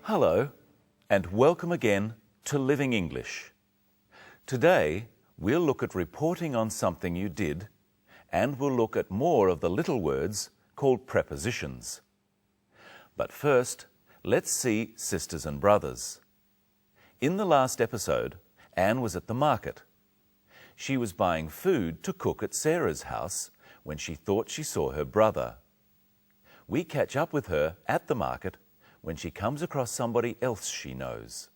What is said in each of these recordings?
Hello, and welcome again to Living English. Today, we'll look at reporting on something you did, and we'll look at more of the little words called prepositions. But first, let's see sisters and brothers. In the last episode, Anne was at the market. She was buying food to cook at Sarah's house when she thought she saw her brother. We catch up with her at the market when she comes across somebody else she knows.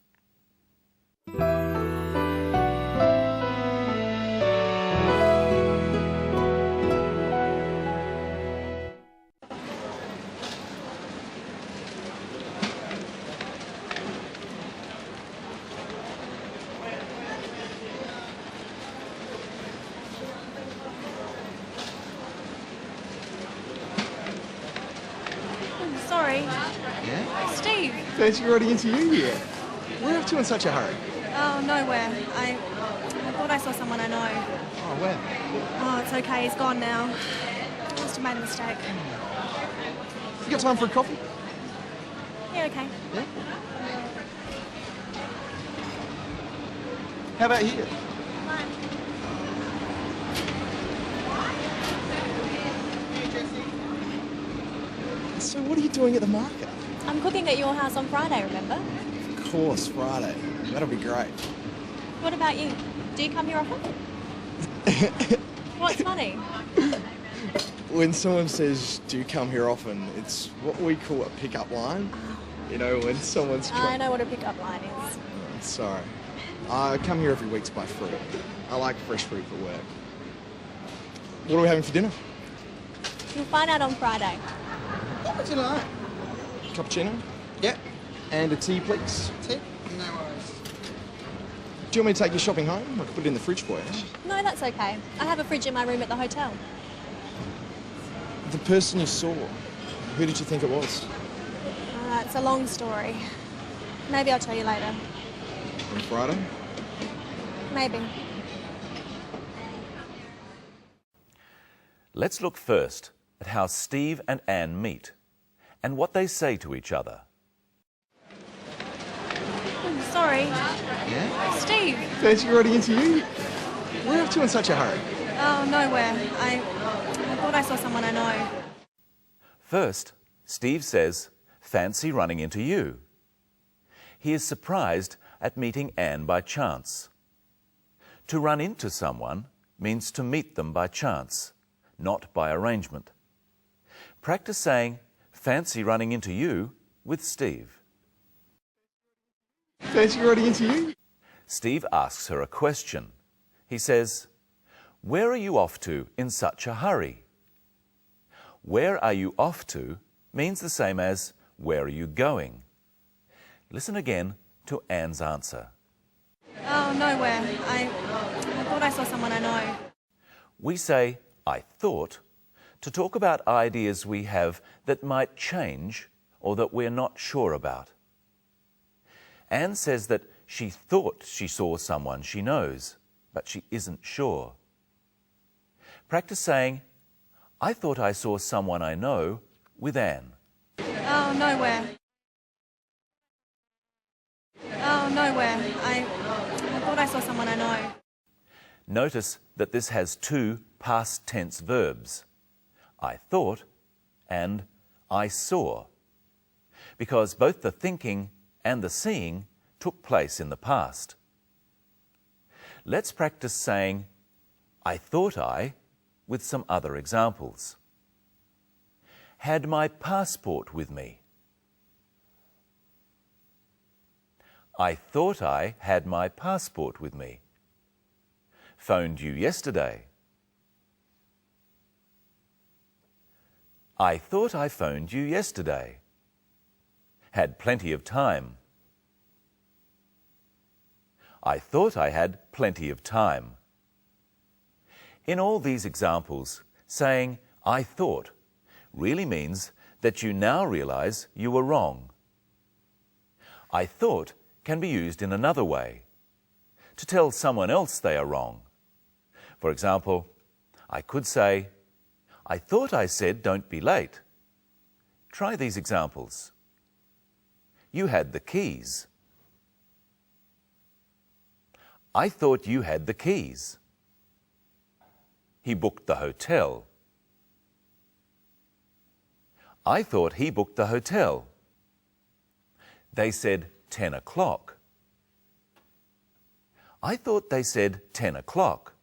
Sorry. Yeah? Steve. Fancy writing into you here. Where are you to in such a hurry? Oh, nowhere. I thought I saw someone I know. Oh, where? Oh, it's okay. He's gone now. Must have made a mistake. You got time for a coffee? Yeah, okay. Yeah? How about here? Fine. So what are you doing at the market? I'm cooking at your house on Friday, remember? Of course, Friday. That'll be great. What about you? Do you come here often? What's funny? When someone says, do you come here often, it's what we call a pick-up line. You know, when someone's I know what a pickup line is. Sorry. I come here every week to buy fruit. I like fresh fruit for work. What are we having for dinner? You'll find out on Friday. What would you like? Cappuccino? Yeah. And a tea, please. Tea? No worries. Do you want me to take you shopping home? I can put it in the fridge for you. No, that's okay. I have a fridge in my room at the hotel. The person you saw, who did you think it was? It's a long story. Maybe I'll tell you later. On Friday? Maybe. Let's look first at how Steve and Anne meet and what they say to each other. Sorry. Yeah? Steve. Fancy writing into you? Where are you to in such a hurry? Oh, nowhere. I thought I saw someone I know. First, Steve says, "Fancy running into you." He is surprised at meeting Anne by chance. To run into someone means to meet them by chance, not by arrangement. Practice saying, "Fancy running into you" with Steve. Fancy writing into you? Steve asks her a question. He says, "Where are you off to in such a hurry?" Where are you off to means the same as where are you going? Listen again to Anne's answer. Oh, nowhere. I thought I saw someone I know. We say, "I thought," to talk about ideas we have that might change or that we're not sure about. Anne says that she thought she saw someone she knows, but she isn't sure. Practice saying, "I thought I saw someone I know" with Anne. Oh, nowhere. Oh, nowhere. I thought I saw someone I know. Notice that this has two past tense verbs, "I thought" and "I saw," because both the thinking and the seeing took place in the past. Let's practice saying, "I thought I," with some other examples. Had my passport with me. I thought I had my passport with me. Phoned you yesterday. I thought I phoned you yesterday. Had plenty of time. I thought I had plenty of time. In all these examples, saying "I thought" really means that you now realize you were wrong. I thought can be used in another way, to tell someone else they are wrong. For example, I could say, "I thought I said don't be late." Try these examples. you had the keys. I thought you had the keys. He booked the hotel. I thought he booked the hotel. They said 10 o'clock. I thought they said 10 o'clock.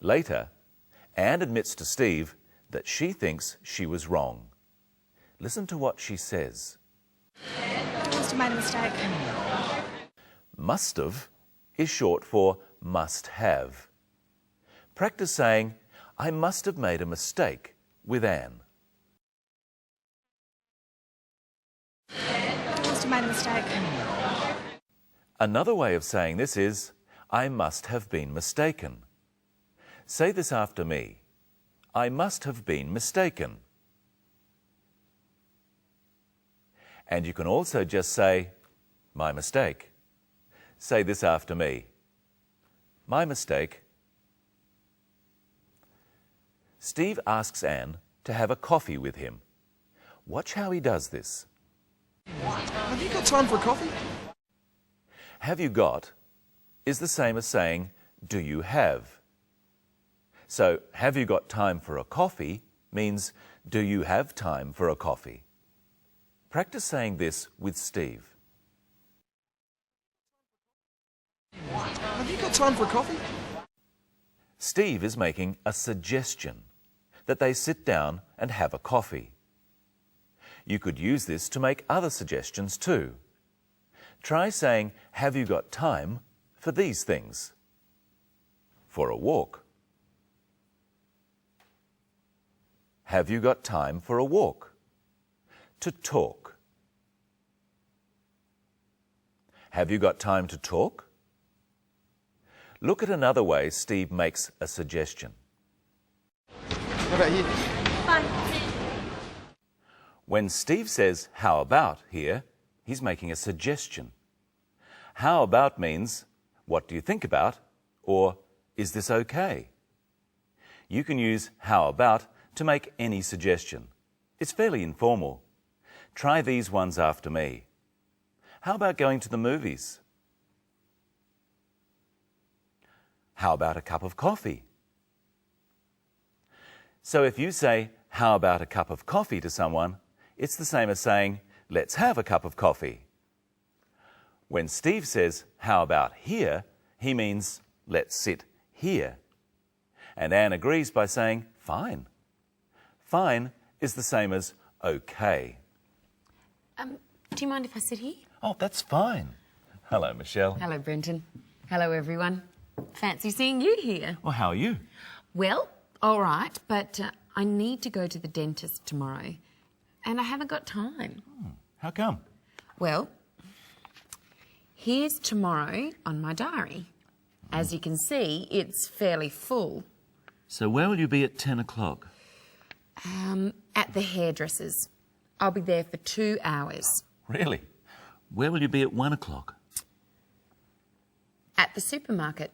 Later, Anne admits to Steve that she thinks she was wrong. Listen to what she says. I must have made a mistake. Must have is short for must have. Practice saying, I must have made a mistake with Anne. I must have made a mistake. Another way of saying this is, I must have been mistaken. Say this after me. I must have been mistaken. And you can also just say, my mistake. Say this after me. My mistake. Steve asks Anne to have a coffee with him. Watch how he does this. Have you got time for a coffee? Have you got is the same as saying, do you have? So, have you got time for a coffee means, do you have time for a coffee? Practice saying this with Steve. Have you got time for a coffee? Steve is making a suggestion that they sit down and have a coffee. You could use this to make other suggestions too. Try saying, have you got time for these things? For a walk. Have you got time for a walk? To talk. Have you got time to talk? Look at another way Steve makes a suggestion. What about you? Fine. When Steve says, how about here, he's making a suggestion. How about means, what do you think about? Or, is this okay? You can use how about to make any suggestion. It's fairly informal. Try these ones after me. How about going to the movies? How about a cup of coffee? So if you say, how about a cup of coffee to someone, it's the same as saying, let's have a cup of coffee. When Steve says, how about here, he means, let's sit here. And Anne agrees by saying, fine. Fine is the same as okay. Do you mind if I sit here? Oh, that's fine. Hello, Michelle. Hello, Brenton. Hello, everyone. Fancy seeing you here. Well, how are you? Well, all right, but I need to go to the dentist tomorrow, and I haven't got time. How come? Well, here's tomorrow on my diary. As you can see, it's fairly full. So where will you be at 10 o'clock? At the hairdresser's. I'll be there for 2 hours. Really? Where will you be at 1 o'clock? At the supermarket.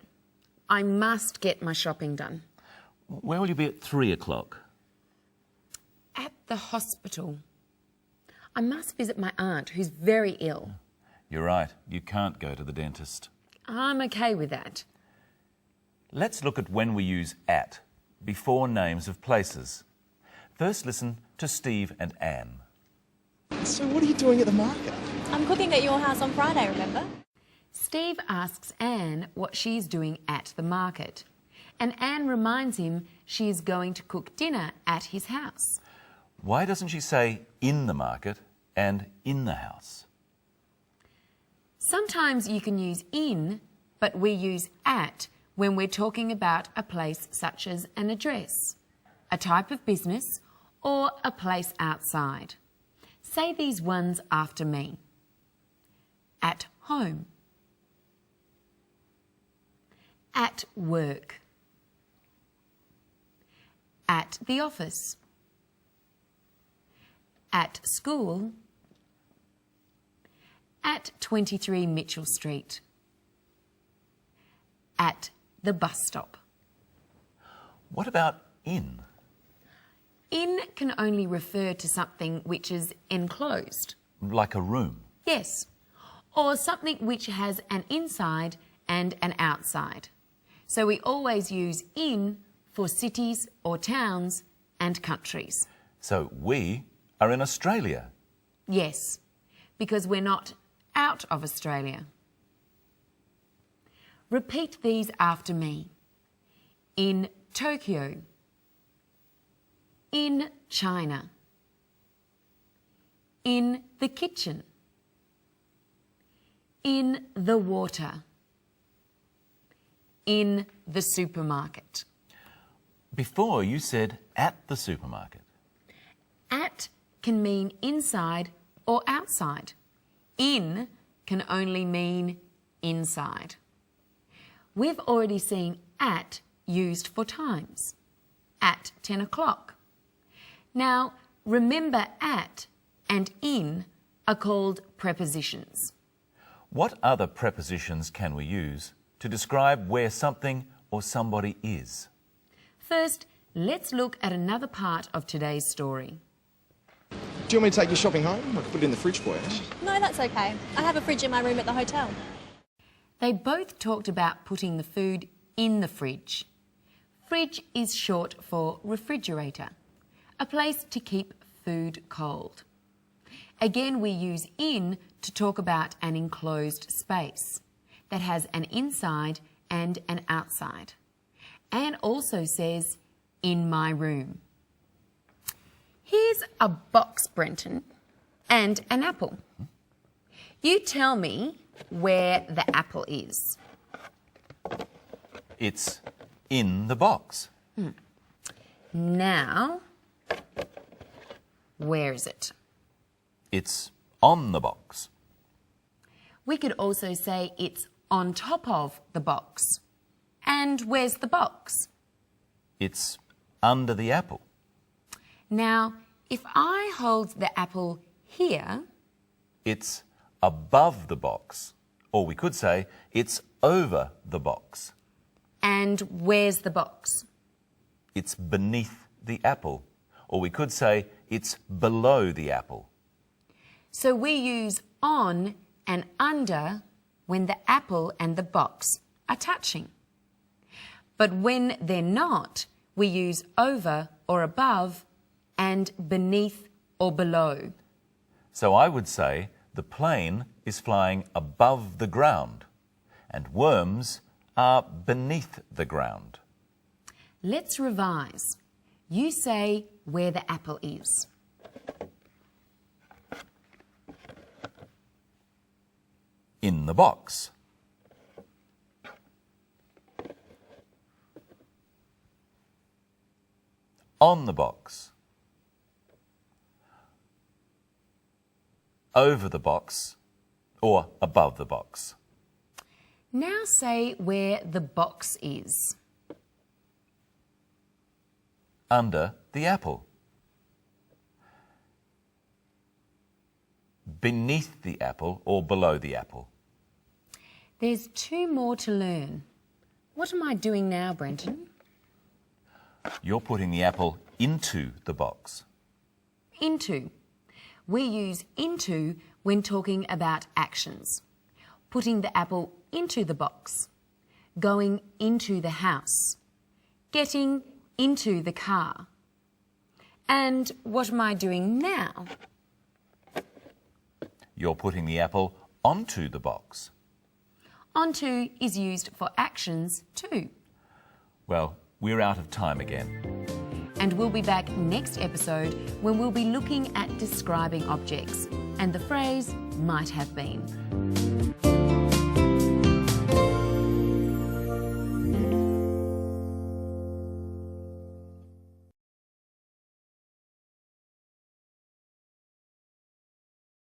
I must get my shopping done. Where will you be at 3 o'clock? At the hospital. I must visit my aunt, who's very ill. You're right, you can't go to the dentist. I'm okay with that. Let's look at when we use at before names of places. First listen to Steve and Anne. So what are you doing at the market? I'm cooking at your house on Friday, remember? Steve asks Anne what she's doing at the market, and Anne reminds him she is going to cook dinner at his house. Why doesn't she say in the market and in the house? Sometimes you can use in, but we use at when we're talking about a place such as an address, a type of business, or a place outside. Say these ones after me. At home. At work. At the office. At school. At 23 Mitchell Street. At the bus stop. What about in? In can only refer to something which is enclosed. like a room. Yes. Or something which has an inside and an outside. So we always use in for cities or towns and countries. So we are in Australia. Yes, because we're not out of Australia. Repeat these after me. In Tokyo. In China. In the kitchen. In the water. In the supermarket. Before you said at the supermarket. At can mean inside or outside. In can only mean inside. We've already seen at used for times. At 10 o'clock. Now, remember at and in are called prepositions. What other prepositions can we use to describe where something or somebody is? First, let's look at another part of today's story. Do you want me to take your shopping home? I can put it in the fridge for you. No, that's okay. I have a fridge in my room at the hotel. They both talked about putting the food in the fridge. Fridge is short for refrigerator, a place to keep food cold. Again, we use in to talk about an enclosed space that has an inside and an outside, and also says in my room. Here's a box, Brenton, and an apple. You tell me where the apple is. It's in the box. Now, where is it? It's on the box. We could also say it's on top of the box. And where's the box? It's under the apple. Now, if I hold the apple here, It's above the box. Or we could say it's over the box. and where's the box? It's beneath the apple. Or we could say it's below the apple. So we use on and under when the apple and the box are touching. But when they're not, we use over or above and beneath or below. So I would say the plane is flying above the ground and worms are beneath the ground. Let's revise. You say where the apple is. In the box. On the box. Over the box or above the box. Now say where the box is. Under the apple. Beneath the apple or below the apple. There's two more to learn. What am I doing now, Brenton? You're putting the apple into the box. Into. We use into when talking about actions. Putting the apple into the box. Going into the house. Getting into the car. And what am I doing now? You're putting the apple onto the box. Onto is used for actions too. Well, we're out of time again. And we'll be back next episode when we'll be looking at describing objects and the phrase might have been.